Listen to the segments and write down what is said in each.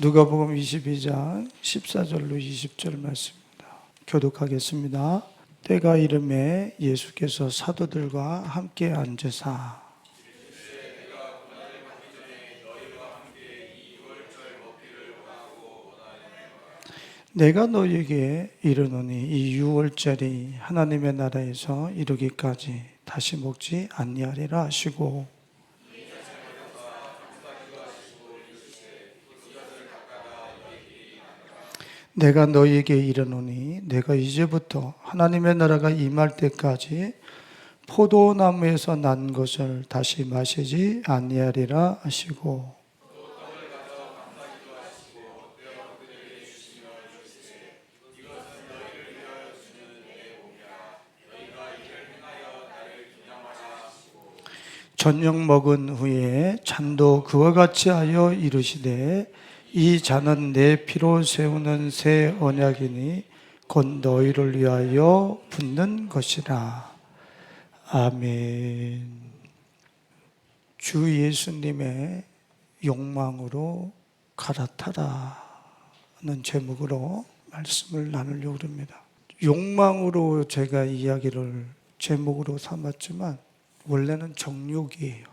누가복음 22장 14절로 20절 말씀입니다. 교독하겠습니다. 때가 이르매 예수께서 사도들과 함께 앉으사 내가 너에게 이르노니 이 유월절이 하나님의 나라에서 이루기까지 다시 먹지 아니하리라 하시고 내가 너희에게 이르노니 내가 이제부터 하나님의 나라가 임할 때까지 포도나무에서 난 것을 다시 마시지 아니하리라 하시고 저녁 먹은 후에 잔도 그와 같이 하여 이르시되 이 잔은 내 피로 세우는 새 언약이니 곧 너희를 위하여 붓는 것이라. 아멘. 주 예수님의 욕망으로 갈아타라는 제목으로 말씀을 나누려고 합니다. 욕망으로 제가 이야기를 제목으로 삼았지만 원래는 정욕이에요.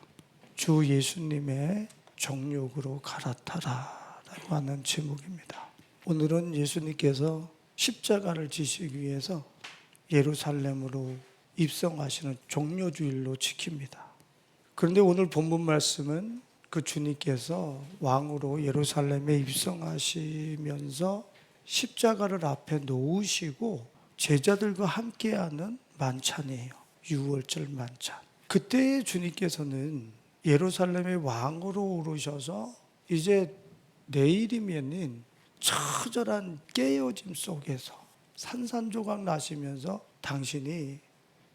주 예수님의 정욕으로 갈아타라 라고 하는 제목입니다. 오늘은 예수님께서 십자가를 지시기 위해서 예루살렘으로 입성하시는 종료주일로 지킵니다. 그런데 오늘 본문 말씀은 그 주님께서 왕으로 예루살렘에 입성하시면서 십자가를 앞에 놓으시고 제자들과 함께하는 만찬이에요. 유월절 만찬. 그때 주님께서는 예루살렘의 왕으로 오르셔서 이제 내일이면은 처절한 깨어짐 속에서 산산조각 나시면서 당신이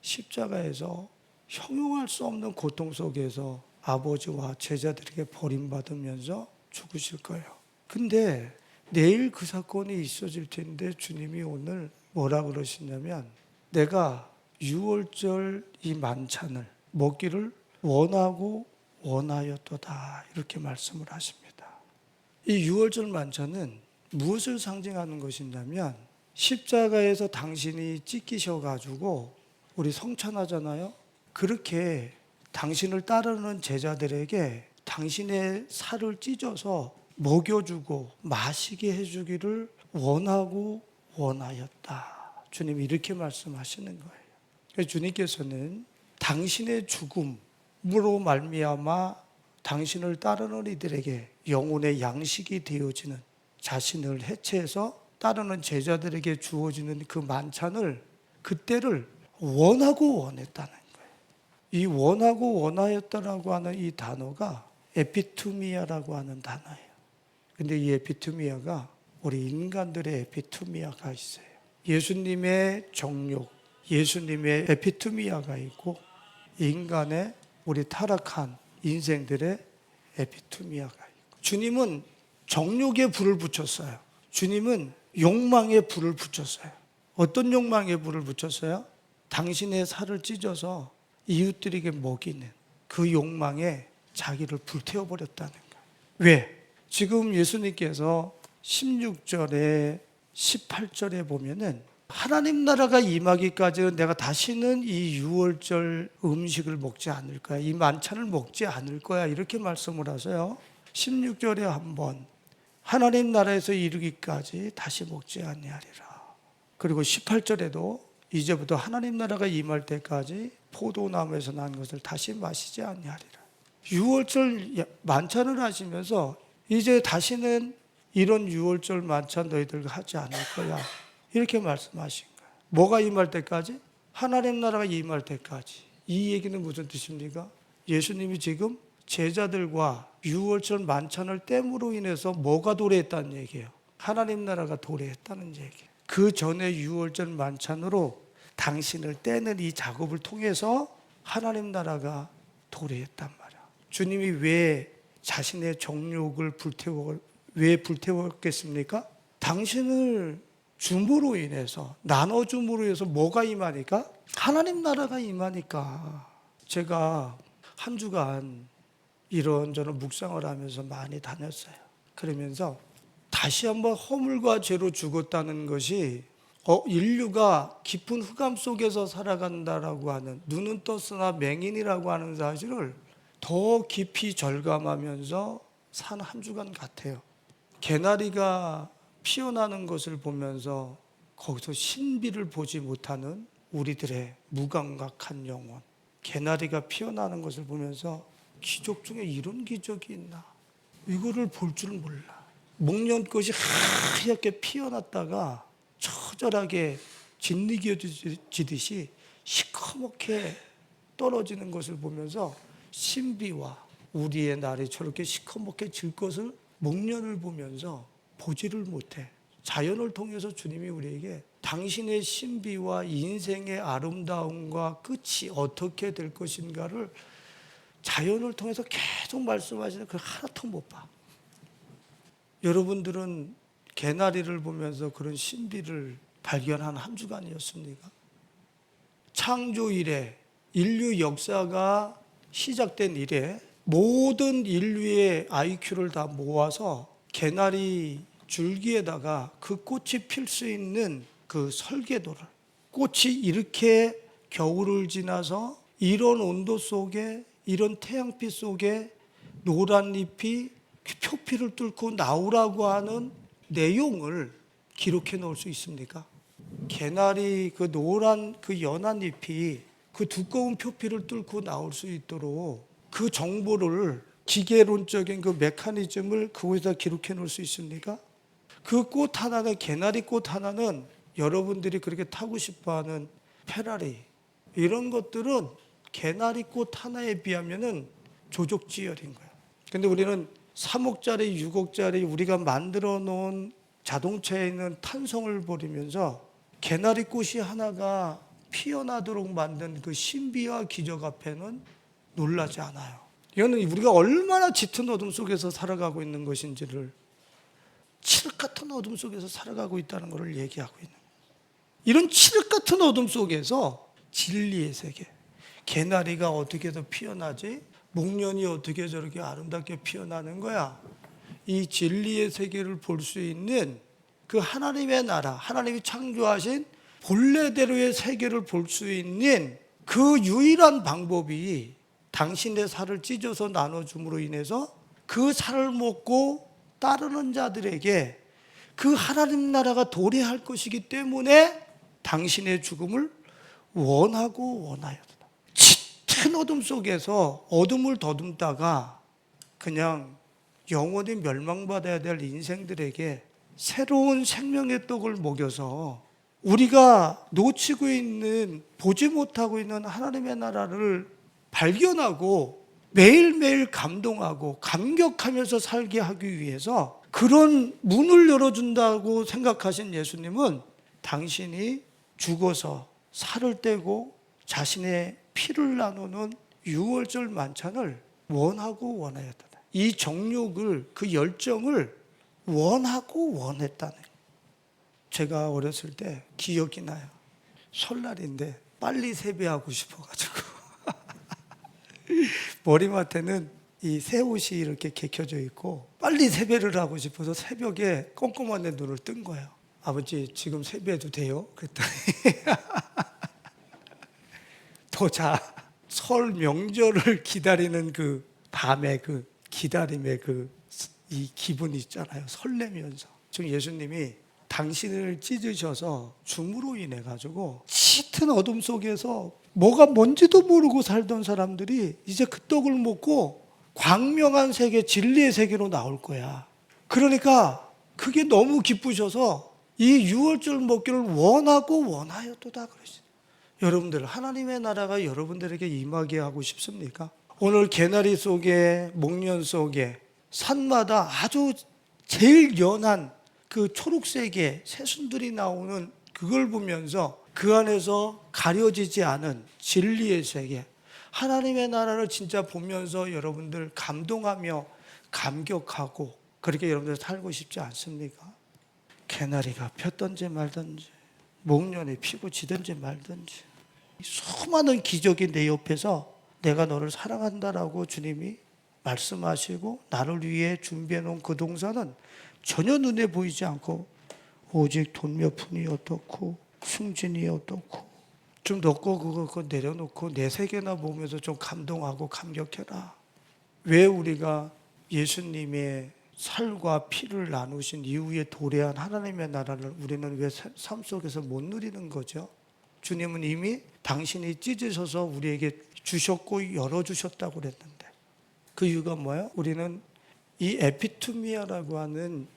십자가에서 형용할 수 없는 고통 속에서 아버지와 제자들에게 버림받으면서 죽으실 거예요. 근데 내일 그 사건이 있어질 텐데 주님이 오늘 뭐라 그러시냐면 내가 유월절 이 만찬을 먹기를 원하고 원하였도다 이렇게 말씀을 하십니다. 이 유월절 만찬은 무엇을 상징하는 것이냐면 십자가에서 당신이 찢기셔가지고 우리 성찬하잖아요. 그렇게 당신을 따르는 제자들에게 당신의 살을 찢어서 먹여주고 마시게 해주기를 원하고 원하였다. 주님이 이렇게 말씀하시는 거예요. 그래서 주님께서는 당신의 죽음으로 말미암아 당신을 따르는 이들에게 영혼의 양식이 되어지는 자신을 해체해서 따르는 제자들에게 주어지는 그 만찬을 그때를 원하고 원했다는 거예요. 이 원하고 원하였다라고 하는 이 단어가 에피투미아라고 하는 단어예요. 근데 이 에피투미아가 우리 인간들의 에피투미아가 있어요. 예수님의 정욕, 예수님의 에피투미아가 있고 인간의 우리 타락한 인생들의 에피투미아가 있고 주님은 정욕에 불을 붙였어요. 주님은 욕망에 불을 붙였어요. 어떤 욕망에 불을 붙였어요? 당신의 살을 찢어서 이웃들에게 먹이는 그 욕망에 자기를 불태워버렸다는 거예요. 왜? 지금 예수님께서 16절에 18절에 보면은 하나님 나라가 임하기까지는 내가 다시는 이 유월절 음식을 먹지 않을 거야. 이 만찬을 먹지 않을 거야. 이렇게 말씀을 하세요. 16절에 한번 하나님 나라에서 이르기까지 다시 먹지 아니하리라. 그리고 18절에도 이제부터 하나님 나라가 임할 때까지 포도나무에서 난 것을 다시 마시지 아니하리라. 유월절 만찬을 하시면서 이제 다시는 이런 유월절 만찬 너희들과 하지 않을 거야. 이렇게 말씀하신 거예요. 뭐가 임할 때까지? 하나님 나라가 임할 때까지. 이 얘기는 무슨 뜻입니까? 예수님이 지금 제자들과 유월절 만찬을 땜으로 인해서 뭐가 도래했다는 얘기예요? 하나님 나라가 도래했다는 얘기예요. 그 전에 유월절 만찬으로 당신을 떼는 이 작업을 통해서 하나님 나라가 도래했단 말이야. 주님이 왜 자신의 정욕을 왜 불태웠겠습니까? 당신을 줌으로 인해서 나눠줌으로 해서 뭐가 임하니까? 하나님 나라가 임하니까. 제가 한 주간 이런저런 묵상을 하면서 많이 다녔어요. 그러면서 다시 한번 허물과 죄로 죽었다는 것이 인류가 깊은 흑암 속에서 살아간다라고 하는, 눈은 떴으나 맹인이라고 하는 사실을 더 깊이 절감하면서 산 한 주간 같아요. 개나리가 피어나는 것을 보면서 거기서 신비를 보지 못하는 우리들의 무감각한 영혼, 개나리가 피어나는 것을 보면서 기적 중에 이런 기적이 있나, 이거를 볼 줄 몰라. 목련꽃이 하얗게 피어났다가 처절하게 짓이겨지듯이 시커멓게 떨어지는 것을 보면서 신비와 우리의 날이 저렇게 시커멓게 질 것을 목련을 보면서 보지를 못해. 자연을 통해서 주님이 우리에게 당신의 신비와 인생의 아름다움과 끝이 어떻게 될 것인가를 자연을 통해서 계속 말씀하시는, 그걸 하나도 못 봐. 여러분들은 개나리를 보면서 그런 신비를 발견한 한 주간이었습니까? 창조 이래, 인류 역사가 시작된 이래 모든 인류의 IQ를 다 모아서 개나리 줄기에다가 그 꽃이 필 수 있는 그 설계도를, 꽃이 이렇게 겨울을 지나서 이런 온도 속에, 이런 태양빛 속에 노란 잎이 표피를 뚫고 나오라고 하는 내용을 기록해 놓을 수 있습니까? 개나리 그 노란 그 연한 잎이 그 두꺼운 표피를 뚫고 나올 수 있도록 그 정보를, 기계론적인 그 메커니즘을 그곳에다 기록해 놓을 수 있습니까? 그 꽃 하나는, 개나리 꽃 하나는 여러분들이 그렇게 타고 싶어하는 페라리, 이런 것들은 개나리 꽃 하나에 비하면은 조족지열인 거예요. 근데 우리는 3억짜리, 6억짜리 우리가 만들어 놓은 자동차에 있는 탄성을 버리면서 개나리 꽃이 하나가 피어나도록 만든 그 신비와 기적 앞에는 놀라지 않아요. 이거는 우리가 얼마나 짙은 어둠 속에서 살아가고 있는 것인지를, 칠흑 같은 어둠 속에서 살아가고 있다는 것을 얘기하고 있는 거예요. 이런 칠흑 같은 어둠 속에서 진리의 세계, 개나리가 어떻게 더 피어나지? 목련이 어떻게 저렇게 아름답게 피어나는 거야? 이 진리의 세계를 볼 수 있는 그 하나님의 나라, 하나님이 창조하신 본래대로의 세계를 볼 수 있는 그 유일한 방법이 당신의 살을 찢어서 나눠줌으로 인해서 그 살을 먹고 따르는 자들에게 그 하나님 나라가 도래할 것이기 때문에 당신의 죽음을 원하고 원하였다. 짙은 어둠 속에서 어둠을 더듬다가 그냥 영원히 멸망받아야 될 인생들에게 새로운 생명의 떡을 먹여서 우리가 놓치고 있는, 보지 못하고 있는 하나님의 나라를 발견하고 매일매일 감동하고 감격하면서 살게 하기 위해서 그런 문을 열어준다고 생각하신 예수님은 당신이 죽어서 살을 떼고 자신의 피를 나누는 유월절 만찬을 원하고 원하였다. 이 정욕을, 그 열정을 원하고 원했다는 거예요. 제가 어렸을 때 기억이 나요. 설날인데 빨리 세배하고 싶어가지고 머리맡에는 이 새 옷이 이렇게 개켜져 있고 빨리 세배를 하고 싶어서 새벽에 꼼꼼한 내 눈을 뜬 거예요. 아버지, 지금 세배해도 돼요? 그랬더니 더 자. 설 명절을 기다리는 그 밤의 그 기다림의 이 기분이 있잖아요. 설레면서. 지금 예수님이 당신을 찢으셔서 죽음으로 인해 가지고 짙은 어둠 속에서 뭐가 뭔지도 모르고 살던 사람들이 이제 그 떡을 먹고 광명한 세계, 진리의 세계로 나올 거야. 그러니까 그게 너무 기쁘셔서 이 유월절 먹기를 원하고 원하였도다 그러시죠. 여러분들, 하나님의 나라가 여러분들에게 임하게 하고 싶습니까? 오늘 개나리 속에, 목련 속에 산마다 아주 제일 연한 그 초록색의 새순들이 나오는 그걸 보면서 그 안에서 가려지지 않은 진리의 세계, 하나님의 나라를 진짜 보면서 여러분들 감동하며 감격하고 그렇게 여러분들 살고 싶지 않습니까? 개나리가 폈든지 말든지, 목련이 피고 지든지 말든지, 수많은 기적이 내 옆에서 내가 너를 사랑한다라고 주님이 말씀하시고 나를 위해 준비해 놓은 그 동산은 전혀 눈에 보이지 않고 오직 돈 몇 푼이 어떻고 승진이 어떻고 좀 넣고 그거 내려놓고 내 세계나 보면서 좀 감동하고 감격해라. 왜 우리가 예수님의 살과 피를 나누신 이후에 도래한 하나님의 나라를 우리는 왜 삶 속에서 못 누리는 거죠? 주님은 이미 당신이 찢으셔서 우리에게 주셨고 열어주셨다고 그랬는데 그 이유가 뭐예요? 우리는 이 에피투미아라고 하는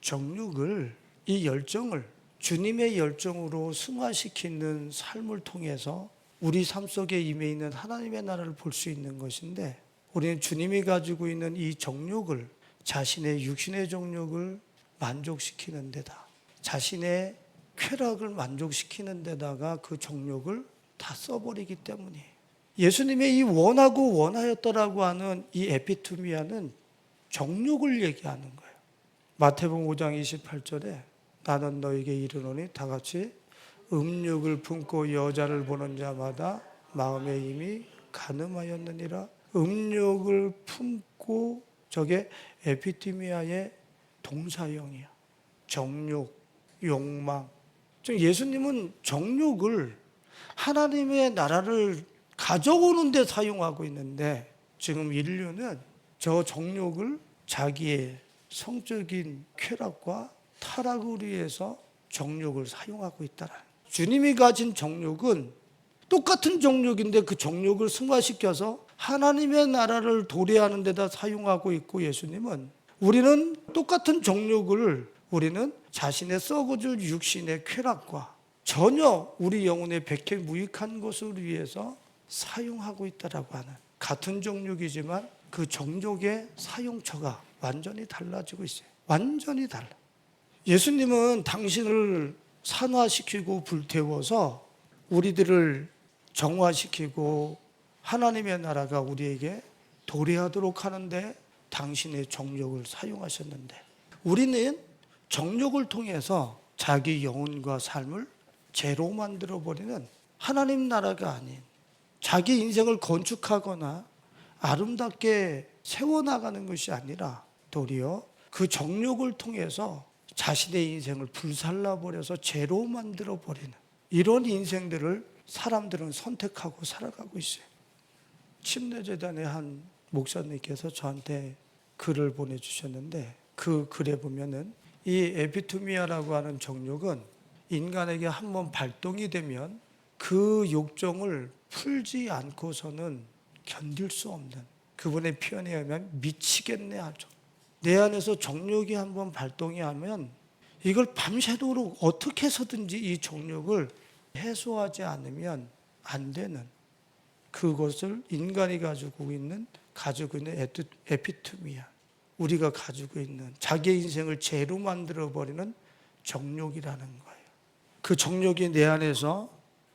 정욕을, 이 열정을 주님의 열정으로 승화시키는 삶을 통해서 우리 삶 속에 임해 있는 하나님의 나라를 볼 수 있는 것인데 우리는 주님이 가지고 있는 이 정욕을 자신의 육신의 정욕을 만족시키는 데다 자신의 쾌락을 만족시키는 데다가 그 정욕을 다 써버리기 때문이에요. 예수님의 이 원하고 원하였더라고 하는 이 에피투미아는 정욕을 얘기하는 거예요. 마태복음 5장 28절에 나는 너에게 이르노니 다 같이 음욕을 품고 여자를 보는 자마다 마음에 이미 간음하였느니라. 음욕을 품고 저게 에피투미아의 동사형이야. 정욕, 욕망. 예수님은 정욕을 하나님의 나라를 가져오는 데 사용하고 있는데 지금 인류는 저 정욕을 자기의 성적인 쾌락과 타락을 위해서 정욕을 사용하고 있다는. 주님이 가진 정욕은 똑같은 정욕인데 그 정욕을 승화시켜서 하나님의 나라를 도래하는 데다 사용하고 있고 예수님은 우리는 똑같은 정욕을 우리는 자신의 썩어질 육신의 쾌락과 전혀 우리 영혼의 백해무익한 것을 위해서 사용하고 있다라고 하는 같은 정욕이지만 그 정욕의 사용처가 완전히 달라지고 있어요. 완전히 달라. 예수님은 당신을 산화시키고 불태워서 우리들을 정화시키고 하나님의 나라가 우리에게 도래하도록 하는데 당신의 정욕을 사용하셨는데 우리는 정욕을 통해서 자기 영혼과 삶을 죄로 만들어버리는 하나님 나라가 아닌 자기 인생을 건축하거나 아름답게 세워나가는 것이 아니라 도리어 그 정욕을 통해서 자신의 인생을 불살라버려서 죄로 만들어버리는 이런 인생들을 사람들은 선택하고 살아가고 있어요. 침례재단의 한 목사님께서 저한테 글을 보내주셨는데 그 글에 보면은 이 에피투미아라고 하는 정욕은 인간에게 한번 발동이 되면 그 욕정을 풀지 않고서는 견딜 수 없는 그분의 표현에 의하면 미치겠네 하죠. 내 안에서 정욕이 한번 발동이 하면 이걸 밤새도록 어떻게 해서든지 이 정욕을 해소하지 않으면 안 되는 그것을 인간이 가지고 있는 에피투미아 우리가 가지고 있는 자기의 인생을 죄로 만들어버리는 정욕이라는 거예요. 그 정욕이 내 안에서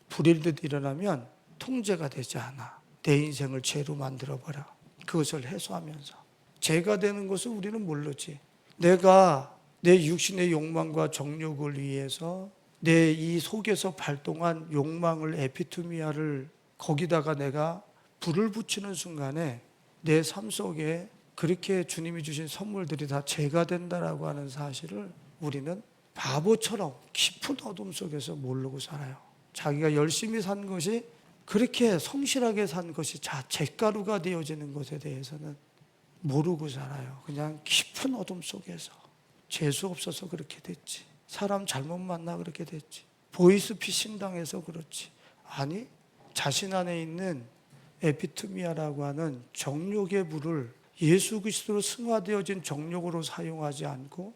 불일듯 일어나면 통제가 되지 않아. 내 인생을 죄로 만들어버려. 그것을 해소하면서 죄가 되는 것을 우리는 모르지. 내가 내 육신의 욕망과 정욕을 위해서 내 이 속에서 발동한 욕망을 에피투미아를 거기다가 내가 불을 붙이는 순간에 내 삶 속에 그렇게 주님이 주신 선물들이 다 죄가 된다라고 하는 사실을 우리는 바보처럼 깊은 어둠 속에서 모르고 살아요. 자기가 열심히 산 것이 그렇게 성실하게 산 것이 잿가루가 되어지는 것에 대해서는 모르고 살아요. 그냥 깊은 어둠 속에서 재수 없어서 그렇게 됐지. 사람 잘못 만나 그렇게 됐지. 보이스피싱 당해서 그렇지. 아니, 자신 안에 있는 에피투미아라고 하는 정욕의 불을 예수 그리스도로 승화되어진 정욕으로 사용하지 않고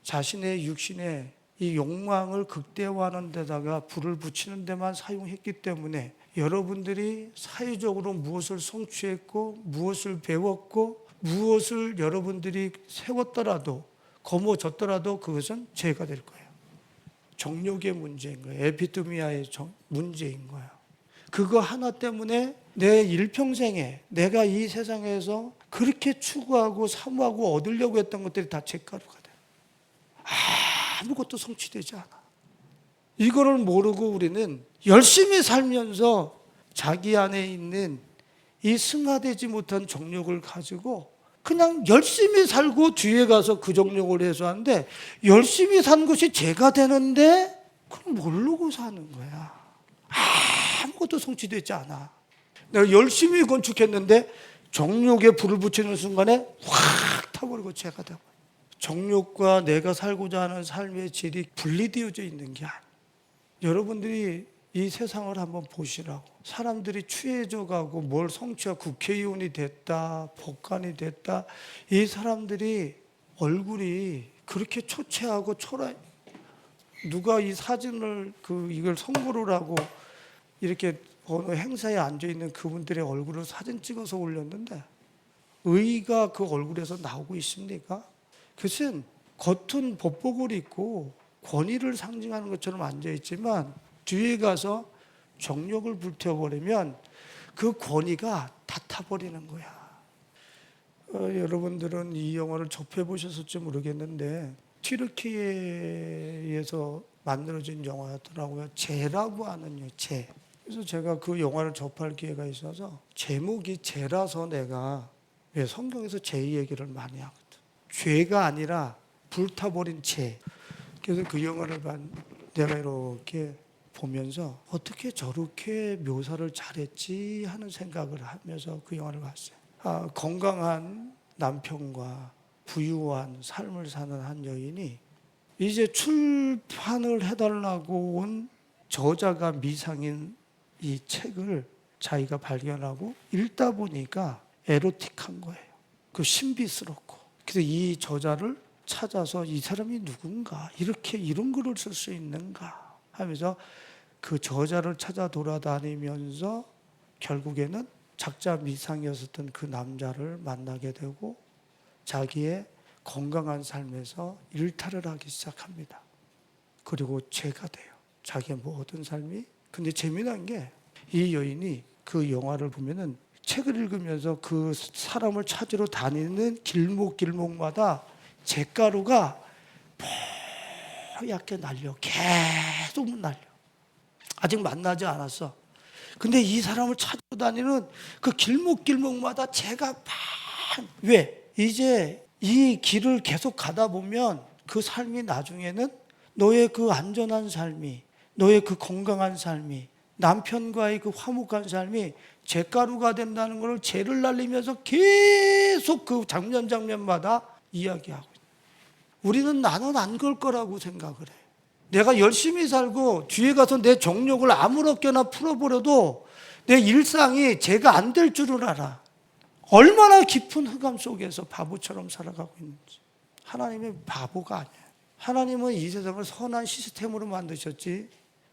자신의 육신의 이 욕망을 극대화하는 데다가 불을 붙이는 데만 사용했기 때문에 여러분들이 사회적으로 무엇을 성취했고 무엇을 배웠고 무엇을 여러분들이 세웠더라도 거머졌더라도 그것은 죄가 될 거예요. 정욕의 문제인 거예요. 에피투미아의 문제인 거예요. 그거 하나 때문에 내 일평생에 내가 이 세상에서 그렇게 추구하고 사모하고 얻으려고 했던 것들이 다 잿가루가 돼요. 아무것도 성취되지 않아. 이거를 모르고 우리는 열심히 살면서 자기 안에 있는 이 승화되지 못한 정욕을 가지고 그냥 열심히 살고 뒤에 가서 그 정욕을 해소하는데, 열심히 산 것이 죄가 되는데 그럼 모르고 사는 거야. 아무것도 성취되지 않아. 내가 열심히 건축했는데 정욕에 불을 붙이는 순간에 확 타버리고 죄가 되고, 정욕과 내가 살고자 하는 삶의 질이 분리되어져 있는 게 아니야. 여러분들이 이 세상을 한번 보시라고. 사람들이 취해져 가고 뭘 성취하고 국회의원이 됐다, 법관이 됐다, 이 사람들이 얼굴이 그렇게 초췌하고 초라해. 누가 이 사진을 이걸 선물을 하고 이렇게 어느 행사에 앉아 있는 그분들의 얼굴을 사진 찍어서 올렸는데, 의가 그 얼굴에서 나오고 있습니까? 그것은 겉은 법복을 입고 권위를 상징하는 것처럼 앉아 있지만 뒤에 가서 정욕을 불태워버리면 그 권위가 다 타버리는 거야. 여러분들은 이 영화를 접해보셨을지 모르겠는데, 튀르키예에서 만들어진 영화였더라고요. 죄라고 하는 죄. 그래서 제가 그 영화를 접할 기회가 있어서, 제목이 죄라서 내가 왜 성경에서 죄 얘기를 많이 하거든. 죄가 아니라 불타버린 죄. 그래서 그 영화를 내가 이렇게 보면서 어떻게 저렇게 묘사를 잘했지 하는 생각을 하면서 그 영화를 봤어요. 건강한 남편과 부유한 삶을 사는 한 여인이 이제 출판을 해달라고 온 저자가 미상인 이 책을 자기가 발견하고 읽다 보니까 에로틱한 거예요. 그 신비스럽고. 그래서 이 저자를 찾아서 이 사람이 누군가, 이렇게 이런 글을 쓸 수 있는가 하면서 그 저자를 찾아 돌아다니면서 결국에는 작자 미상이었던 그 남자를 만나게 되고 자기의 건강한 삶에서 일탈을 하기 시작합니다. 그리고 죄가 돼요. 자기의 모든 삶이. 근데 재미난 게 이 여인이 그 영화를 보면은 책을 읽으면서 그 사람을 찾으러 다니는 길목마다 잿가루가 뽀얗게 날려. 계속 날려. 아직 만나지 않았어. 근데 이 사람을 찾으러 다니는 그 길목마다 죄가 왜? 이제 이 길을 계속 가다 보면 그 삶이 나중에는 너의 그 안전한 삶이, 너의 그 건강한 삶이, 남편과의 그 화목한 삶이 잿가루가 된다는 걸 죄를 날리면서 계속 그 장면마다 이야기하고 있어요. 우리는 나는 안 그럴 거라고 생각을 해. 내가 열심히 살고 뒤에 가서 내 정욕을 아무렇게나 풀어버려도 내 일상이 죄가 안 될 줄을 알아. 얼마나 깊은 흑암 속에서 바보처럼 살아가고 있는지. 하나님은 바보가 아니에요. 하나님은 이 세상을 선한 시스템으로 만드셨지,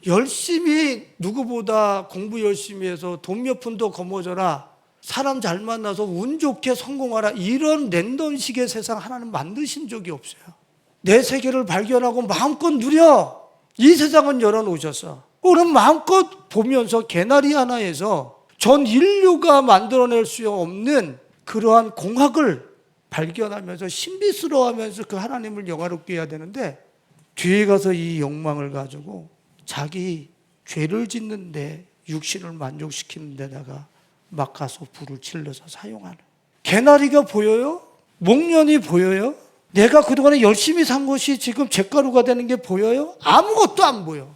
열심히 누구보다 공부 열심히 해서 돈 몇 푼도 거머져라, 사람 잘 만나서 운 좋게 성공하라, 이런 랜덤식의 세상 하나님 만드신 적이 없어요. 내 세계를 발견하고 마음껏 누려. 이 세상은 열어놓으셨어. 그럼 마음껏 보면서 개나리 하나에서 전 인류가 만들어낼 수 없는 그러한 공학을 발견하면서 신비스러워하면서 그 하나님을 영화롭게 해야 되는데, 뒤에 가서 이 욕망을 가지고 자기 죄를 짓는데 육신을 만족시키는 데다가 막 가서 불을 질러서 사용하는. 개나리가 보여요? 목련이 보여요? 내가 그동안에 열심히 산 것이 지금 잿가루가 되는 게 보여요? 아무것도 안 보여.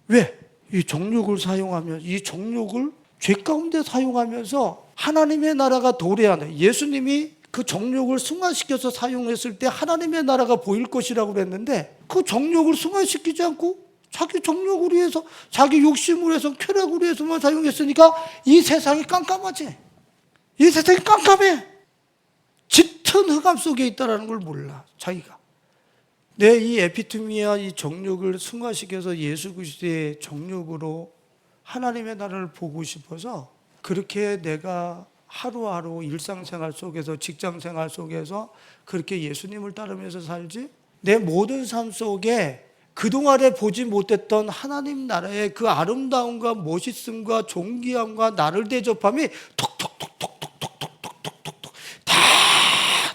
왜? 이 정욕을 사용하면서, 이 정욕을 죄 가운데 사용하면서 하나님의 나라가 도래하는, 예수님이 그 정욕을 승화시켜서 사용했을 때 하나님의 나라가 보일 것이라고 그랬는데, 그 정욕을 승화시키지 않고 자기 정욕을 위해서, 자기 욕심을 위해서, 쾌락을 위해서만 사용했으니까 이 세상이 깜깜하지. 이 세상이 깜깜해. 짙은 흑암 속에 있다는 걸 몰라, 자기가. 내 이 에피투미아, 이 정욕을 승화시켜서 예수 그리스도의 정욕으로 하나님의 나라를 보고 싶어서 그렇게 내가 하루하루 일상생활 속에서, 직장생활 속에서 그렇게 예수님을 따르면서 살지, 내 모든 삶 속에 그동안에 보지 못했던 하나님 나라의 그 아름다움과 멋있음과 존귀함과 나를 대접함이 톡톡톡톡톡톡톡톡톡톡 다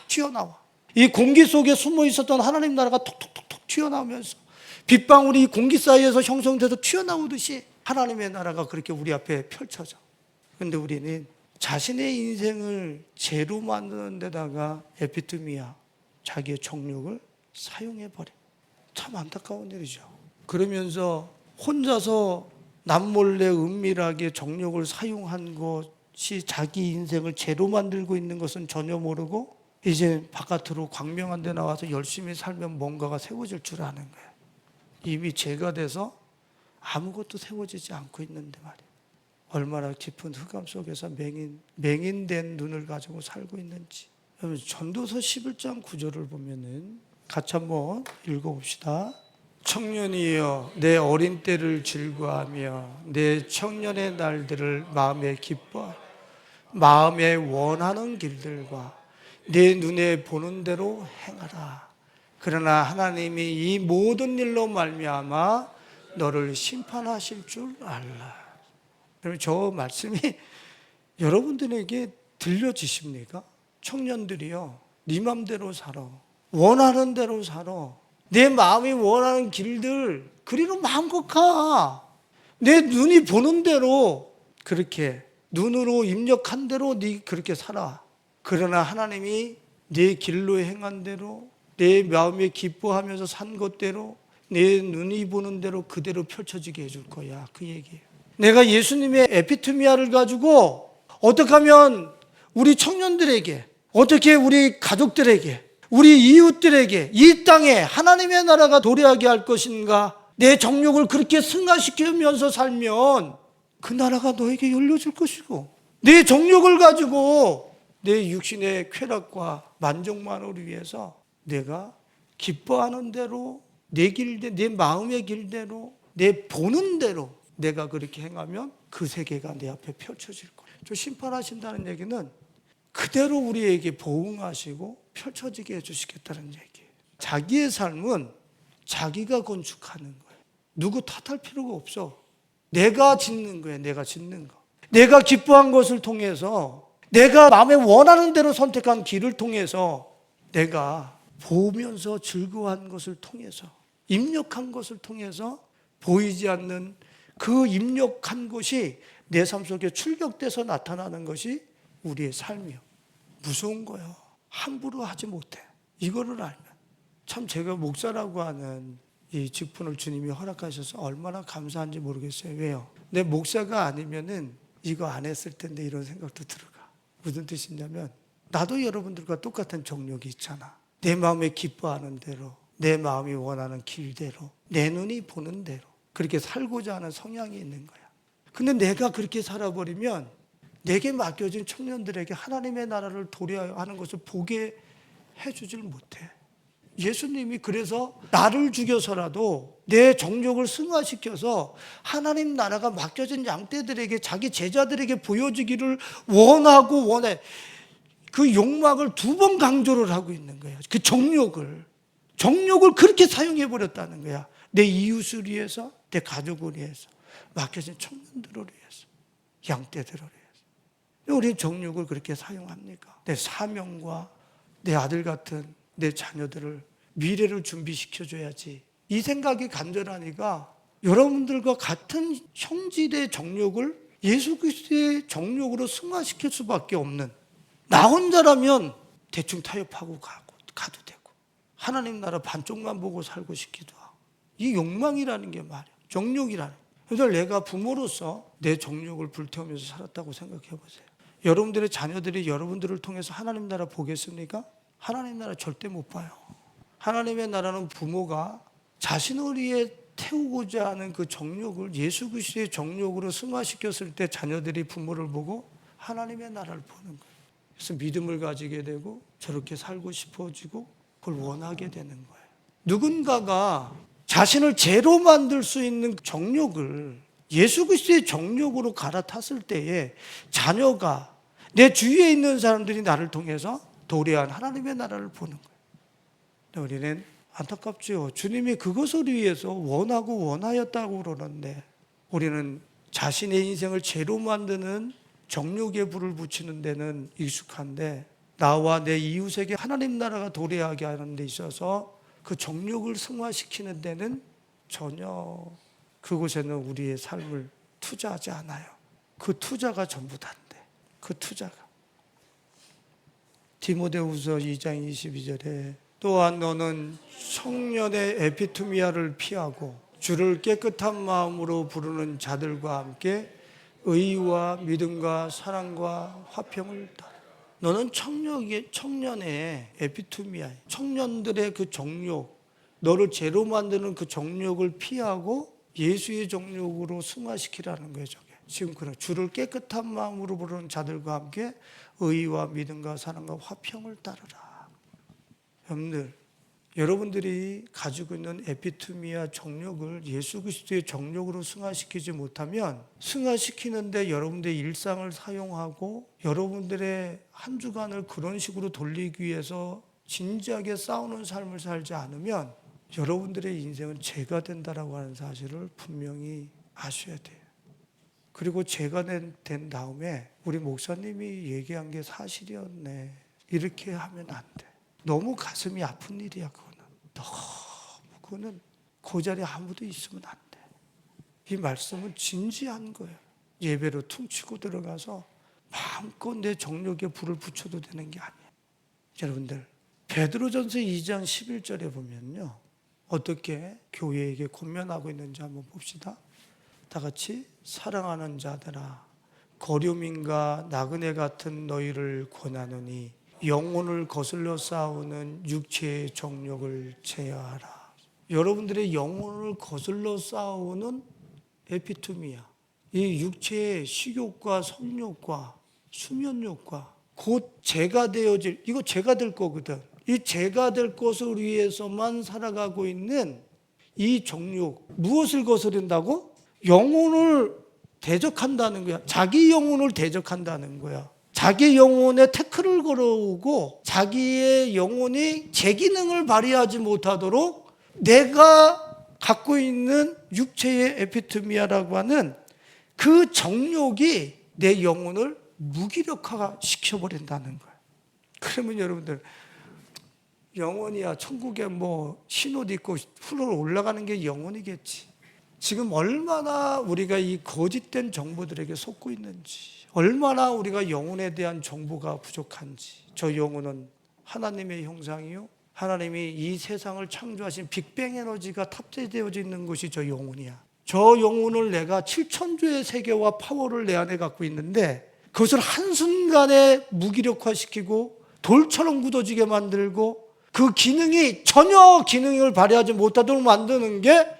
튀어나와. 이 공기 속에 숨어 있었던 하나님 나라가 톡톡톡톡 튀어나오면서 빗방울이 공기 사이에서 형성돼서 튀어나오듯이 하나님의 나라가 그렇게 우리 앞에 펼쳐져. 그런데 우리는 자신의 인생을 죄로 만드는 데다가 에피투미아, 자기의 정욕을 사용해버려. 참 안타까운 일이죠. 그러면서 혼자서 남몰래 은밀하게 정욕을 사용한 것이 자기 인생을 죄로 만들고 있는 것은 전혀 모르고 이제 바깥으로 광명한 데 나와서 열심히 살면 뭔가가 세워질 줄 아는 거예요. 이미 죄가 돼서 아무것도 세워지지 않고 있는데 말이에요. 얼마나 깊은 흑암 속에서 맹인된 눈을 가지고 살고 있는지. 전도서 11장 9절을 보면은 같이 한번 읽어봅시다. 청년이여 내 어린 때를 즐거워하며 내 청년의 날들을 마음에 기뻐 마음에 원하는 길들과 내 눈에 보는 대로 행하라. 그러나 하나님이 이 모든 일로 말미암아 너를 심판하실 줄 알라. 그러면 저 말씀이 여러분들에게 들려지십니까? 청년들이요, 네 맘대로 살아, 원하는 대로 살아, 내 마음이 원하는 길들 그리로 마음껏 가. 내 눈이 보는 대로 그렇게 눈으로 입력한 대로 네 그렇게 살아. 그러나 하나님이 내 길로 행한 대로 내 마음에 기뻐하면서 산 것대로 내 눈이 보는 대로 그대로 펼쳐지게 해줄 거야. 그 얘기예요. 내가 예수님의 에피투미아를 가지고 어떻게 하면 우리 청년들에게, 어떻게 우리 가족들에게, 우리 이웃들에게 이 땅에 하나님의 나라가 도래하게 할 것인가. 내 정욕을 그렇게 승화시키면서 살면 그 나라가 너에게 열려줄 것이고, 내 정욕을 가지고 내 육신의 쾌락과 만족만을 위해서 내가 기뻐하는 대로 내 길대로, 내 마음의 길대로, 내 보는 대로 내가 그렇게 행하면 그 세계가 내 앞에 펼쳐질 거예요. 저 심판하신다는 얘기는 그대로 우리에게 보응하시고 펼쳐지게 해주시겠다는 얘기예요. 자기의 삶은 자기가 건축하는 거예요. 누구 탓할 필요가 없어. 내가 짓는 거예요. 내가 짓는 거. 내가 기뻐한 것을 통해서, 내가 마음에 원하는 대로 선택한 길을 통해서, 내가 보면서 즐거워한 것을 통해서, 입력한 것을 통해서 보이지 않는 그 입력한 것이 내 삶 속에 출격돼서 나타나는 것이 우리의 삶이요. 무서운 거예요. 함부로 하지 못해. 이거를 알면. 참 제가 목사라고 하는 이 직분을 주님이 허락하셔서 얼마나 감사한지 모르겠어요. 왜요? 내 목사가 아니면은 이거 안 했을 텐데 이런 생각도 들어가. 무슨 뜻이냐면 나도 여러분들과 똑같은 정욕이 있잖아. 내 마음에 기뻐하는 대로, 내 마음이 원하는 길대로, 내 눈이 보는 대로 그렇게 살고자 하는 성향이 있는 거야. 근데 내가 그렇게 살아버리면 내게 맡겨진 청년들에게 하나님의 나라를 도래하는 것을 보게 해주질 못해. 예수님이 그래서 나를 죽여서라도 내 정욕을 승화시켜서 하나님 나라가 맡겨진 양떼들에게, 자기 제자들에게 보여주기를 원하고 원해. 그 욕망을 2번 강조를 하고 있는 거야. 그 정욕을 그렇게 사용해버렸다는 거야. 내 이웃을 위해서, 내 가족을 위해서, 맡겨진 청년들을 위해서, 양떼들을 위해서. 우리는 정욕을 그렇게 사용합니까? 내 사명과 내 아들 같은 내 자녀들을, 미래를 준비시켜줘야지. 이 생각이 간절하니까 여러분들과 같은 형질의 정욕을 예수 그리스도의 정욕으로 승화시킬 수밖에 없는, 나 혼자라면 대충 타협하고 가도 되고 하나님 나라 반쪽만 보고 살고 싶기도 하고, 이 욕망이라는 게 말이야. 정욕이라는. 그래서 내가 부모로서 내 정욕을 불태우면서 살았다고 생각해 보세요. 여러분들의 자녀들이 여러분들을 통해서 하나님 나라 보겠습니까? 하나님 나라 절대 못 봐요. 하나님의 나라는 부모가 자신을 위해 태우고자 하는 그 정욕을 예수 그리스도의 정욕으로 승화시켰을 때 자녀들이 부모를 보고 하나님의 나라를 보는 거예요. 그래서 믿음을 가지게 되고 저렇게 살고 싶어지고 그걸 원하게 되는 거예요. 누군가가 자신을 죄로 만들 수 있는 정욕을 예수 그리스도의 정욕으로 갈아탔을 때에 자녀가, 내 주위에 있는 사람들이 나를 통해서 도래한 하나님의 나라를 보는 거예요. 우리는 안타깝죠. 주님이 그것을 위해서 원하고 원하였다고 그러는데 우리는 자신의 인생을 죄로 만드는 정욕의 불을 붙이는 데는 익숙한데, 나와 내 이웃에게 하나님 나라가 도래하게 하는 데 있어서 그 정욕을 승화시키는 데는 전혀 그곳에는 우리의 삶을 투자하지 않아요. 그 투자가 전부 다인데, 그 투자가. 디모데후서 2장 22절에 또한 너는 청년의 에피투미아를 피하고 주를 깨끗한 마음으로 부르는 자들과 함께 의와 믿음과 사랑과 화평을 따라. 너는 청년의 에피투미아, 청년들의 그 정욕, 너를 죄로 만드는 그 정욕을 피하고 예수의 정욕으로 승화시키라는 거예요. 저게 지금 그런 주를 깨끗한 마음으로 부르는 자들과 함께 의와 믿음과 사랑과 화평을 따르라. 여러분들이 가지고 있는 에피투미아 정욕을 예수 그리스도의 정욕으로 승화시키지 못하면, 승화시키는데 여러분들의 일상을 사용하고 여러분들의 한 주간을 그런 식으로 돌리기 위해서 진지하게 싸우는 삶을 살지 않으면 여러분들의 인생은 죄가 된다라고 하는 사실을 분명히 아셔야 돼요. 그리고 죄가 된 다음에 우리 목사님이 얘기한 게 사실이었네, 이렇게 하면 안 돼. 너무 가슴이 아픈 일이야. 그거는 그 자리에 아무도 있으면 안 돼. 이 말씀은 진지한 거예요. 예배로 퉁치고 들어가서 마음껏 내 정욕에 불을 붙여도 되는 게 아니에요. 여러분들, 베드로전서 2장 11절에 보면요, 어떻게 교회에게 권면하고 있는지 한번 봅시다. 다 같이. 사랑하는 자들아, 거류민과 나그네 같은 너희를 권하노니 영혼을 거슬러 싸우는 육체의 정욕을 제어하라. 여러분들의 영혼을 거슬러 싸우는 에피투미아, 이 육체의 식욕과 성욕과 수면욕과 곧 죄가 되어질, 이거 죄가 될 거거든. 이 죄가 될 것을 위해서만 살아가고 있는 이 정욕, 무엇을 거스른다고? 영혼을 대적한다는 거야. 자기 영혼을 대적한다는 거야. 자기 영혼에 태클을 걸어오고 자기의 영혼이 제 기능을 발휘하지 못하도록 내가 갖고 있는 육체의 에피투미아라고 하는 그 정욕이 내 영혼을 무기력화 시켜버린다는 거야. 그러면 여러분들, 영혼이야 천국에 뭐 흰옷 입고 훌러 올라가는 게 영혼이겠지. 지금 얼마나 우리가 이 거짓된 정보들에게 속고 있는지, 얼마나 우리가 영혼에 대한 정보가 부족한지. 저 영혼은 하나님의 형상이요, 하나님이 이 세상을 창조하신 빅뱅 에너지가 탑재되어져 있는 것이 저 영혼이야. 저 영혼을 내가 7천조의 세계와 파워를 내 안에 갖고 있는데 그것을 한순간에 무기력화시키고 돌처럼 굳어지게 만들고 그 기능이 전혀 기능을 발휘하지 못하도록 만드는 게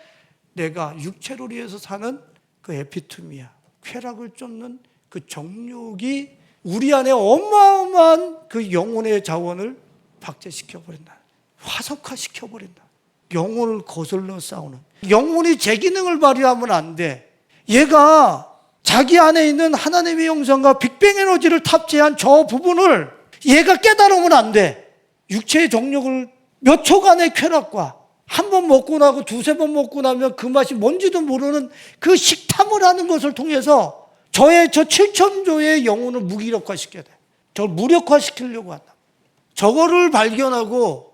내가 육체를 위해서 사는 그 에피투미아, 쾌락을 쫓는 그 정욕이 우리 안에 어마어마한 그 영혼의 자원을 박제시켜버린다. 화석화시켜버린다. 영혼을 거슬러 싸우는, 영혼이 제 기능을 발휘하면 안 돼. 얘가 자기 안에 있는 하나님의 형상과 빅뱅 에너지를 탑재한 저 부분을 얘가 깨달으면 안 돼. 육체의 정욕을 몇 초간의 쾌락과 한 번 먹고 나고 두세 번 먹고 나면 그 맛이 뭔지도 모르는 그 식탐을 하는 것을 통해서 저 7천조의 영혼을 무기력화시켜야 돼. 저걸 무력화시키려고 한다. 저거를 발견하고,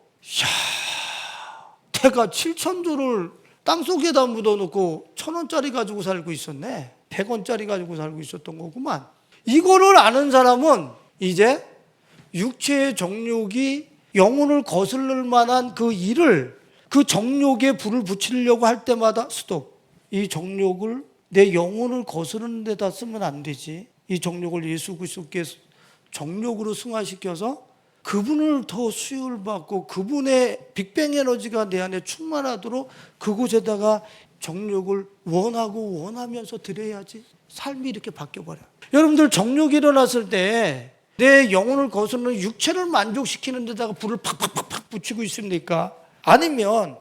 내가 7천조를 땅속에다 묻어놓고 1,000원짜리 가지고 살고 있었네. 100원짜리 가지고 살고 있었던 거구만. 이거를 아는 사람은 이제 육체의 정욕이 영혼을 거슬릴 만한 그 일을, 그 정욕에 불을 붙이려고 할 때마다 스톱. 이 정욕을 내 영혼을 거스르는 데다 쓰면 안 되지. 이 정욕을 예수 그리스도께 정욕으로 승화시켜서 그분을 더 수요를 받고 그분의 빅뱅 에너지가 내 안에 충만하도록 그곳에다가 정욕을 원하고 원하면서 드려야지 삶이 이렇게 바뀌어버려. 여러분들, 정욕이 일어났을 때 내 영혼을 거스르는 육체를 만족시키는 데다가 불을 팍팍팍팍 붙이고 있습니까? 아니면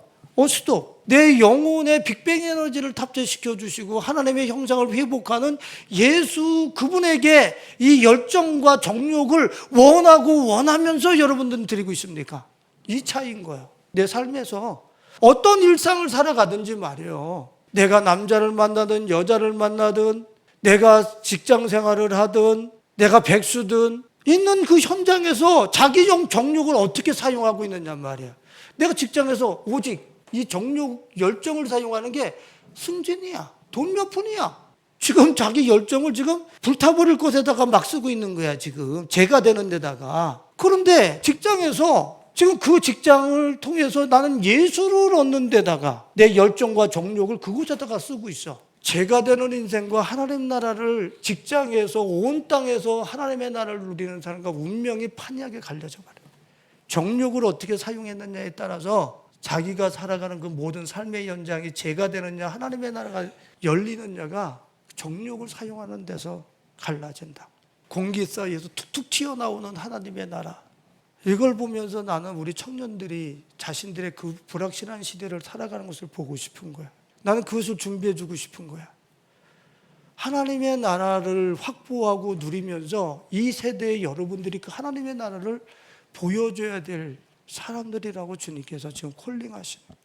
스톱. 내 영혼의 빅뱅 에너지를 탑재시켜 주시고 하나님의 형상을 회복하는 예수 그분에게 이 열정과 정욕을 원하고 원하면서 여러분들은 드리고 있습니까? 이 차이인 거예요. 내 삶에서 어떤 일상을 살아가든지 말이에요. 내가 남자를 만나든 여자를 만나든 내가 직장 생활을 하든 내가 백수든 있는 그 현장에서 자기 정욕을 어떻게 사용하고 있느냐 말이야. 내가 직장에서 오직 이 정욕 열정을 사용하는 게 승진이야, 돈 몇 푼이야, 지금 자기 열정을 지금 불타버릴 것에다가 막 쓰고 있는 거야. 지금 죄가 되는 데다가. 그런데 직장에서 지금 그 직장을 통해서 나는 예수를 얻는 데다가 내 열정과 정욕을 그곳에다가 쓰고 있어. 죄가 되는 인생과 하나님 나라를 직장에서 온 땅에서 하나님의 나라를 누리는 사람과 운명이 판이하게 갈려져 버려요. 정욕을 어떻게 사용했느냐에 따라서 자기가 살아가는 그 모든 삶의 현장이 죄가 되느냐 하나님의 나라가 열리느냐가 정욕을 사용하는 데서 갈라진다. 공기 사이에서 툭툭 튀어나오는 하나님의 나라. 이걸 보면서 나는 우리 청년들이 자신들의 그 불확실한 시대를 살아가는 것을 보고 싶은 거야. 나는 그것을 준비해 주고 싶은 거야. 하나님의 나라를 확보하고 누리면서 이 세대의 여러분들이 그 하나님의 나라를 보여줘야 될 사람들이라고 주님께서 지금 콜링하시는 거예요.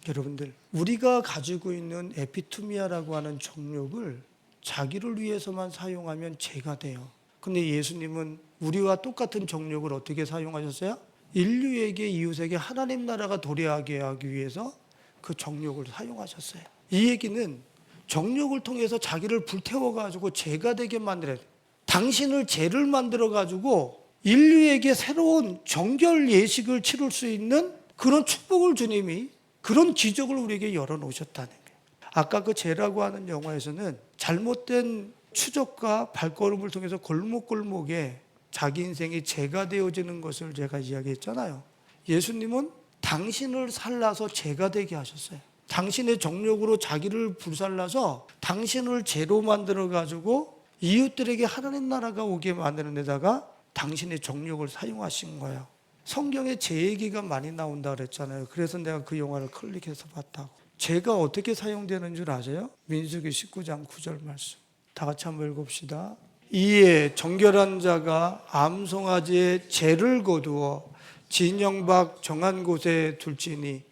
여러분들, 우리가 가지고 있는 에피투미아라고 하는 정욕을 자기를 위해서만 사용하면 죄가 돼요. 근데 예수님은 우리와 똑같은 정욕을 어떻게 사용하셨어요? 인류에게, 이웃에게 하나님 나라가 도래하게 하기 위해서 그 정욕을 사용하셨어요. 이 얘기는 정욕을 통해서 자기를 불태워가지고 죄가 되게 만들어야 돼요. 당신을 죄를 만들어가지고 인류에게 새로운 정결 예식을 치를 수 있는 그런 축복을 주님이, 그런 기적을 우리에게 열어놓으셨다는 거예요. 아까 그 죄라고 하는 영화에서는 잘못된 추적과 발걸음을 통해서 골목골목에 자기 인생이 죄가 되어지는 것을 제가 이야기했잖아요. 예수님은 당신을 살라서 죄가 되게 하셨어요. 당신의 정욕으로 자기를 불살라서 당신을 죄로 만들어가지고 이웃들에게 하나님 나라가 오게 만드는 데다가 당신의 정욕을 사용하신 거예요. 성경에 죄 얘기가 많이 나온다 그랬잖아요. 그래서 내가 그 영화를 클릭해서 봤다고. 죄가 어떻게 사용되는 줄 아세요? 민수기 19장 9절 말씀. 다 같이 한번 읽읍시다. 이에 정결한 자가 암송아지의 죄를 거두어 진영 밖 정한 곳에 둘지니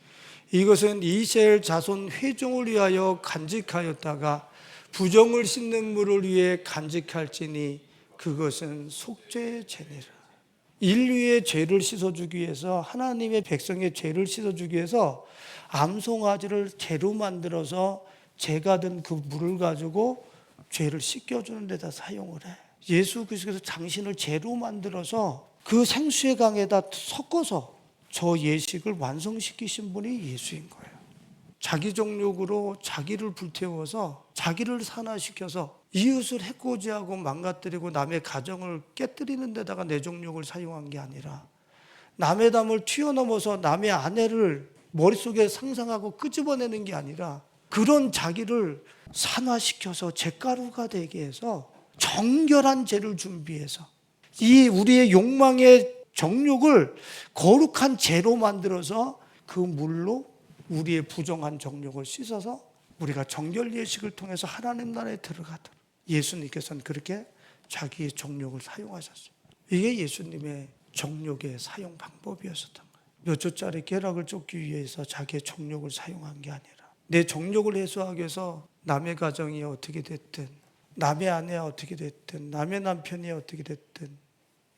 이것은 이스라엘 자손 회종을 위하여 간직하였다가 부정을 씻는 물을 위해 간직할지니 그것은 속죄의 죄니라. 인류의 죄를 씻어주기 위해서, 하나님의 백성의 죄를 씻어주기 위해서 암송아지를 죄로 만들어서 죄가 된 그 물을 가지고 죄를 씻겨주는 데다 사용을 해. 예수 그리스도께서 당신을 죄로 만들어서 그 생수의 강에다 섞어서 저 예식을 완성시키신 분이 예수인 거예요. 자기 정욕으로 자기를 불태워서 자기를 산화시켜서 이웃을 해코지하고 망가뜨리고 남의 가정을 깨뜨리는 데다가 내 정욕을 사용한 게 아니라 남의 담을 튀어넘어서 남의 아내를 머릿속에 상상하고 끄집어내는 게 아니라 그런 자기를 산화시켜서 잿가루가 되게 해서 정결한 죄를 준비해서 이 우리의 욕망의 정욕을 거룩한 죄로 만들어서 그 물로 우리의 부정한 정욕을 씻어서 우리가 정결 예식을 통해서 하나님 나라에 들어가도록 예수님께서는 그렇게 자기의 정욕을 사용하셨어요. 이게 예수님의 정욕의 사용 방법이었었던 거예요. 몇 조짜리 쾌락을 쫓기 위해서 자기의 정욕을 사용한 게 아니라 내 정욕을 해소하기 위해서 남의 가정이 어떻게 됐든 남의 아내가 어떻게 됐든 남의 남편이 어떻게 됐든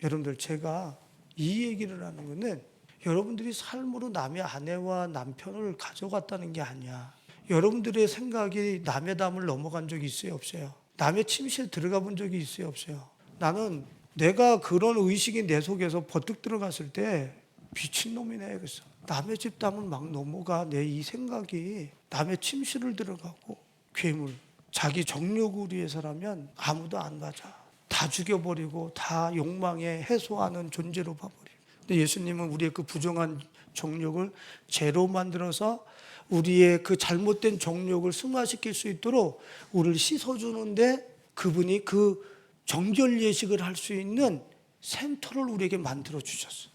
여러분들 제가 이 얘기를 하는 거는 여러분들이 삶으로 남의 아내와 남편을 가져갔다는 게 아니야. 여러분들의 생각이 남의 담을 넘어간 적이 있어요, 없어요? 남의 침실에 들어가 본 적이 있어요, 없어요? 나는 내가 그런 의식이 내 속에서 버뜩 들어갔을 때 미친놈이네 그랬어. 남의 집 담을 막 넘어가. 내 이 생각이 남의 침실을 들어가고 괴물, 자기 정욕을 위해서라면 아무도 안 맞아. 다 죽여버리고 다 욕망에 해소하는 존재로 봐버려. 근데 예수님은 우리의 그 부정한 정욕을 죄로 만들어서 우리의 그 잘못된 정욕을 승화시킬 수 있도록 우리를 씻어주는데 그분이 그 정결 예식을 할 수 있는 센터를 우리에게 만들어 주셨어.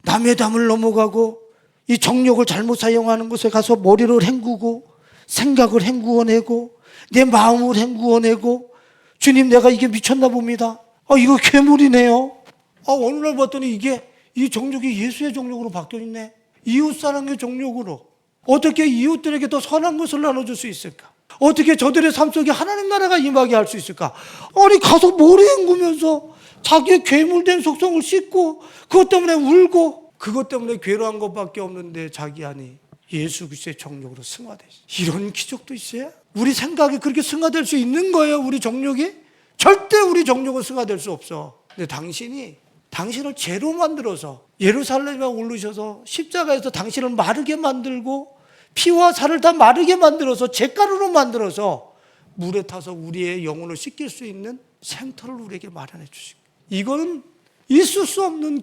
남의 담을 넘어가고 이 정욕을 잘못 사용하는 곳에 가서 머리를 헹구고 생각을 헹구어내고 내 마음을 헹구어내고 주님 내가 이게 미쳤나 봅니다. 이거 괴물이네요. 어느 날 봤더니 이 정욕이 예수의 정욕으로 바뀌어 있네. 이웃사랑의 정욕으로 어떻게 이웃들에게 더 선한 것을 나눠줄 수 있을까? 어떻게 저들의 삶 속에 하나님 나라가 임하게 할 수 있을까? 아니 가서 머리 헹구면서 자기의 괴물된 속성을 씻고 그것 때문에 울고 그것 때문에 괴로운 것밖에 없는데 자기 안이 예수 그리스도의 정욕으로 승화돼 있어요. 이런 기적도 있어요? 우리 생각이 그렇게 승화될 수 있는 거예요, 우리 정욕이? 절대 우리 정욕은 승화될 수 없어. 근데 당신을 죄로 만들어서 예루살렘에 오르셔서 십자가에서 당신을 마르게 만들고 피와 살을 다 마르게 만들어서 잿가루로 만들어서 물에 타서 우리의 영혼을 씻길 수 있는 샘터를 우리에게 마련해 주시고, 이거는 있을 수 없는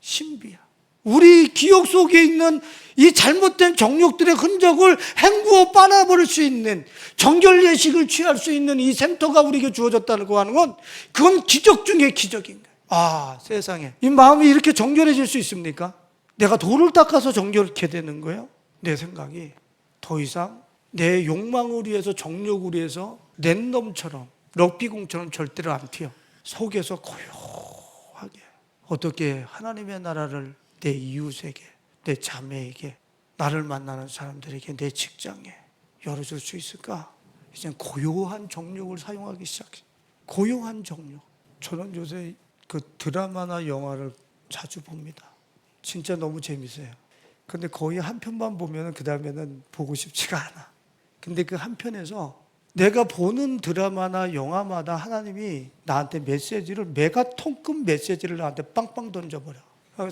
신비야. 우리 기억 속에 있는 이 잘못된 정욕들의 흔적을 헹구어 빨아버릴 수 있는, 정결 예식을 취할 수 있는 이 샘터가 우리에게 주어졌다고 하는 건, 그건 기적 중에 기적인 거야. 아, 세상에, 이 마음이 이렇게 정결해질 수 있습니까? 내가 돌을 닦아서 정결케 되는 거예요? 내 생각이 더 이상 내 욕망을 위해서, 정욕을 위해서 랜덤처럼, 럭비공처럼 절대로 안 튀어. 속에서 고요하게 어떻게 하나님의 나라를 내 이웃에게, 내 자매에게, 나를 만나는 사람들에게, 내 직장에 열어줄 수 있을까? 이제 고요한 정욕을 사용하기 시작해. 고요한 정욕. 저는 요새 그 드라마나 영화를 자주 봅니다. 진짜 너무 재밌어요. 근데 거의 한 편만 보면 그 다음에는 보고 싶지가 않아. 근데 그 한 편에서 내가 보는 드라마나 영화마다 하나님이 나한테 메시지를, 메가톤급 메시지를 나한테 빵빵 던져버려.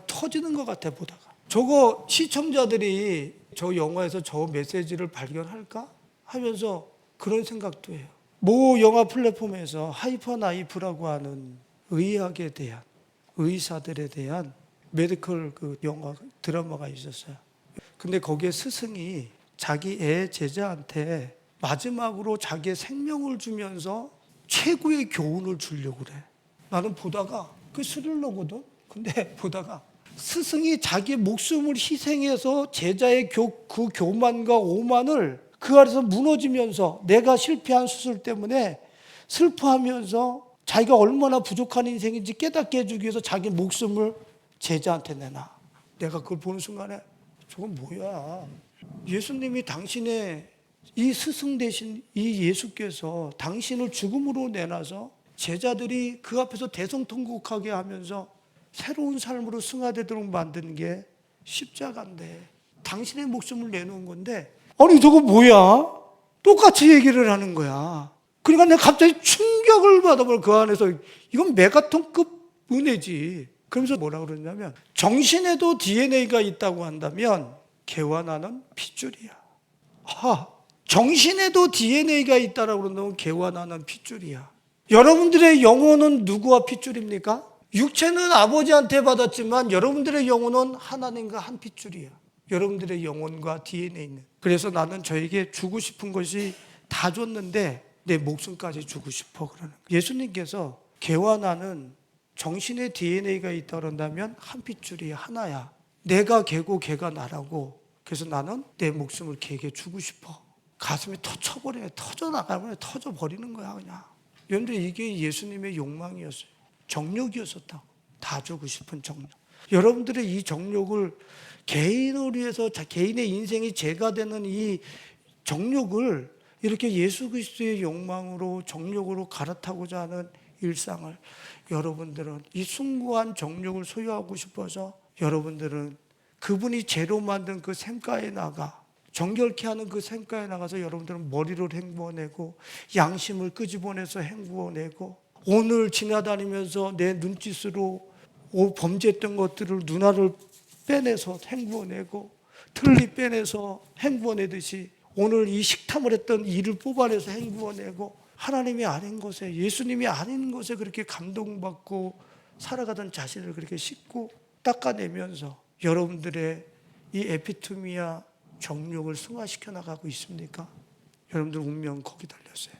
터지는 것 같아, 보다가. 저거 시청자들이 저 영화에서 저 메시지를 발견할까? 하면서 그런 생각도 해요. 모 영화 플랫폼에서 하이퍼나이프라고 하는 의학에 대한, 의사들에 대한 메디컬 그 영화, 드라마가 있었어요. 근데 거기에 스승이 자기 애 제자한테 마지막으로 자기의 생명을 주면서 최고의 교훈을 주려고 그래. 나는 보다가, 그 스릴러거든? 근데 보다가 스승이 자기 목숨을 희생해서 제자의 그 교만과 오만을 그 아래서 무너지면서, 내가 실패한 수술 때문에 슬퍼하면서 자기가 얼마나 부족한 인생인지 깨닫게 해주기 위해서 자기 목숨을 제자한테 내놔. 내가 그걸 보는 순간에 저건 뭐야? 예수님이 당신의 이 스승 대신 이 예수께서 당신을 죽음으로 내놔서 제자들이 그 앞에서 대성통곡하게 하면서 새로운 삶으로 승화되도록 만든 게 십자가인데, 당신의 목숨을 내놓은 건데, 아니 저거 뭐야? 똑같이 얘기를 하는 거야. 그러니까 내가 갑자기 충격을 받아버려. 그 안에서 이건 메가톤급 은혜지. 그러면서 뭐라 그러냐면, 정신에도 DNA가 있다고 한다면 개와 나는 핏줄이야. 정신에도 DNA가 있다라고 그런다면 개와 나는 핏줄이야. 여러분들의 영혼은 누구와 핏줄입니까? 육체는 아버지한테 받았지만 여러분들의 영혼은 하나님과 한 핏줄이야. 여러분들의 영혼과 DNA는. 그래서 나는 저에게 주고 싶은 것이 다 줬는데 내 목숨까지 주고 싶어 그러는 거예요. 예수님께서 개와 나는 정신의 DNA가 있다 그런다면 한 핏줄이 하나야. 내가 개고 개가 나라고. 그래서 나는 내 목숨을 개에게 주고 싶어. 가슴이 터져나가면 터져버리는 거야 그냥. 그런데 이게 예수님의 욕망이었어요. 정욕이었었다고. 다 주고 싶은 정욕. 여러분들의 이 정욕을 개인을 위해서, 개인의 인생이 죄가 되는 이 정욕을 이렇게 예수 그리스도의 욕망으로, 정욕으로 갈아타고자 하는 일상을, 여러분들은 이 숭고한 정욕을 소유하고 싶어서 여러분들은 그분이 죄로 만든 그 샘가에 나가, 정결케 하는 그 샘가에 나가서 여러분들은 머리를 헹구어내고 양심을 끄집어내서 헹구어내고, 오늘 지나다니면서 내 눈짓으로 범죄했던 것들을, 누나를 빼내서 헹구어내고 틀니 빼내서 헹구어내듯이 오늘 이 식탐을 했던 이를 뽑아내서 헹구어내고, 하나님이 아닌 것에, 예수님이 아닌 것에 그렇게 감동받고 살아가던 자신을 그렇게 씻고 닦아내면서 여러분들의 이 에피토미아 정욕을 승화시켜 나가고 있습니까? 여러분들 운명 거기 달렸어요.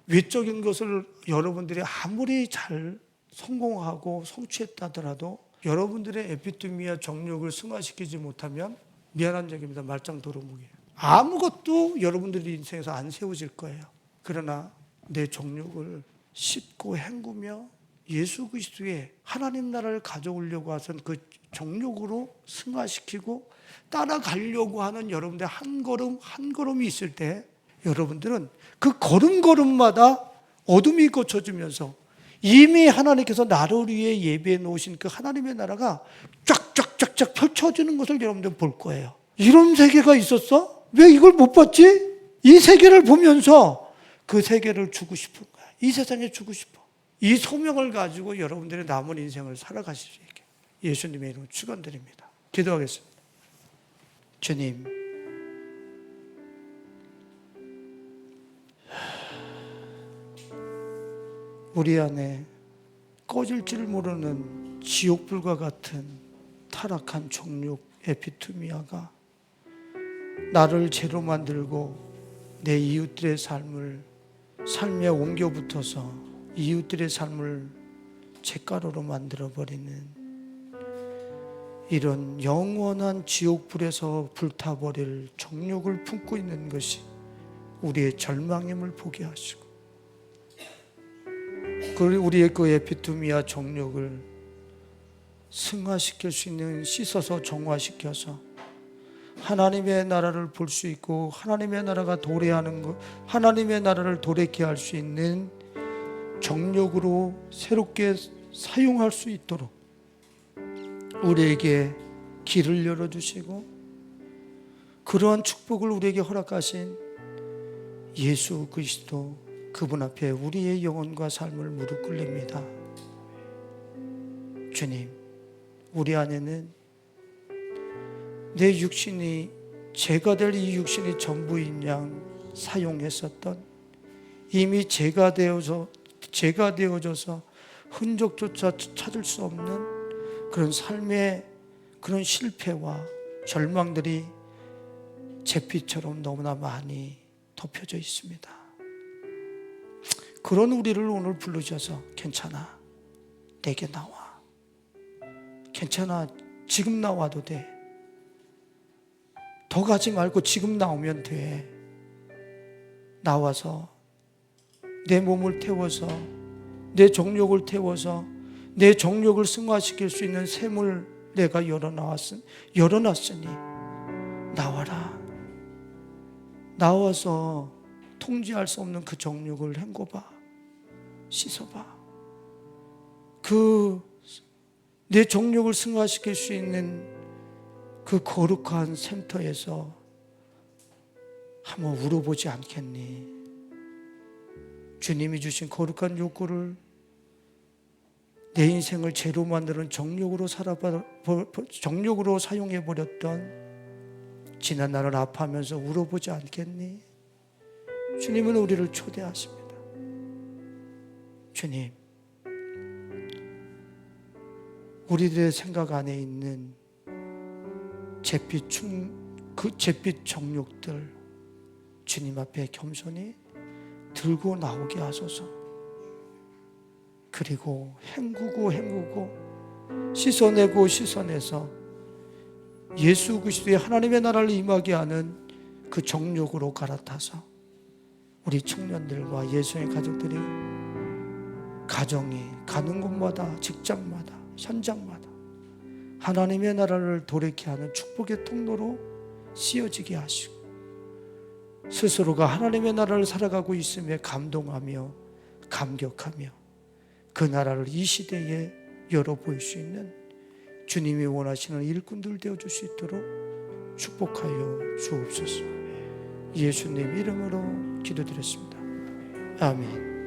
외적인 것을 여러분들이 아무리 잘 성공하고 성취했다 하더라도 여러분들의 에피토미아 정욕을 승화시키지 못하면 미안한 얘기입니다. 말짱 도루묵이에요. 아무것도 여러분들의 인생에서 안 세워질 거예요. 그러나 내 정욕을 씻고 헹구며 예수 그리스도의 하나님 나라를 가져오려고 하선 그 정욕으로 승화시키고 따라가려고 하는 여러분들의 한 걸음 한 걸음이 있을 때, 여러분들은 그 걸음걸음마다 어둠이 걷혀지면서 이미 하나님께서 나를 위해 예배해 놓으신 그 하나님의 나라가 쫙쫙쫙쫙 펼쳐지는 것을 여러분들 볼 거예요. 이런 세계가 있었어? 왜 이걸 못 봤지? 이 세계를 보면서 그 세계를 주고 싶은 거야. 이 세상에 주고 싶어. 이 소명을 가지고 여러분들의 남은 인생을 살아가실 수 있게 예수님의 이름으로 축원드립니다. 기도하겠습니다. 주님, 우리 안에 꺼질 줄 모르는 지옥불과 같은 타락한 정욕 에피투미아가 나를 죄로 만들고 내 이웃들의 삶에 옮겨 붙어서 이웃들의 삶을 잿가루로 만들어버리는 이런 영원한 지옥불에서 불타버릴 정욕을 품고 있는 것이 우리의 절망임을 보게 하시고, 우리의 그 에피투미아 정욕을 승화시킬 수 있는, 씻어서 정화시켜서 하나님의 나라를 볼 수 있고 하나님의 나라가 도래하는 것, 하나님의 나라를 도래케 할 수 있는 정욕으로 새롭게 사용할 수 있도록 우리에게 길을 열어주시고, 그러한 축복을 우리에게 허락하신 예수 그리스도, 그분 앞에 우리의 영혼과 삶을 무릎 꿇립니다. 주님, 우리 안에는 내 육신이, 죄가 될 이 육신이 전부인 양 사용했었던, 이미 죄가 되어져서 흔적조차 찾을 수 없는 그런 삶의 그런 실패와 절망들이 잿빛처럼 너무나 많이 덮여져 있습니다. 그런 우리를 오늘 부르셔서 괜찮아, 내게 나와, 괜찮아, 지금 나와도 돼, 더 가지 말고 지금 나오면 돼, 나와서 내 몸을 태워서, 내 정욕을 태워서 내 정욕을 승화시킬 수 있는 샘을 내가 열어놨으니 나와라. 나와서 통제할 수 없는 그 정욕을 헹궈봐, 씻어봐. 내 정욕을 승화시킬 수 있는 그 거룩한 샘터에서 한번 울어보지 않겠니? 주님이 주신 거룩한 욕구를, 내 인생을 죄로 만드는 정욕으로 사용해버렸던 지난 날을 아파하면서 울어보지 않겠니? 주님은 우리를 초대하십니다. 주님, 우리들의 생각 안에 있는 그 잿빛 정욕들 주님 앞에 겸손히 들고 나오게 하소서. 그리고 헹구고 씻어내서 예수 그리스도의 하나님의 나라를 임하게 하는 그 정욕으로 갈아타서 우리 청년들과 예수의 가족들이 가정이 가는 곳마다, 직장마다, 현장마다 하나님의 나라를 도래케 하는 축복의 통로로 씌어지게 하시고, 스스로가 하나님의 나라를 살아가고 있음에 감동하며 감격하며 그 나라를 이 시대에 열어보일 수 있는 주님이 원하시는 일꾼들 되어줄 수 있도록 축복하여 주옵소서. 예수님 이름으로 기도드렸습니다. 아멘.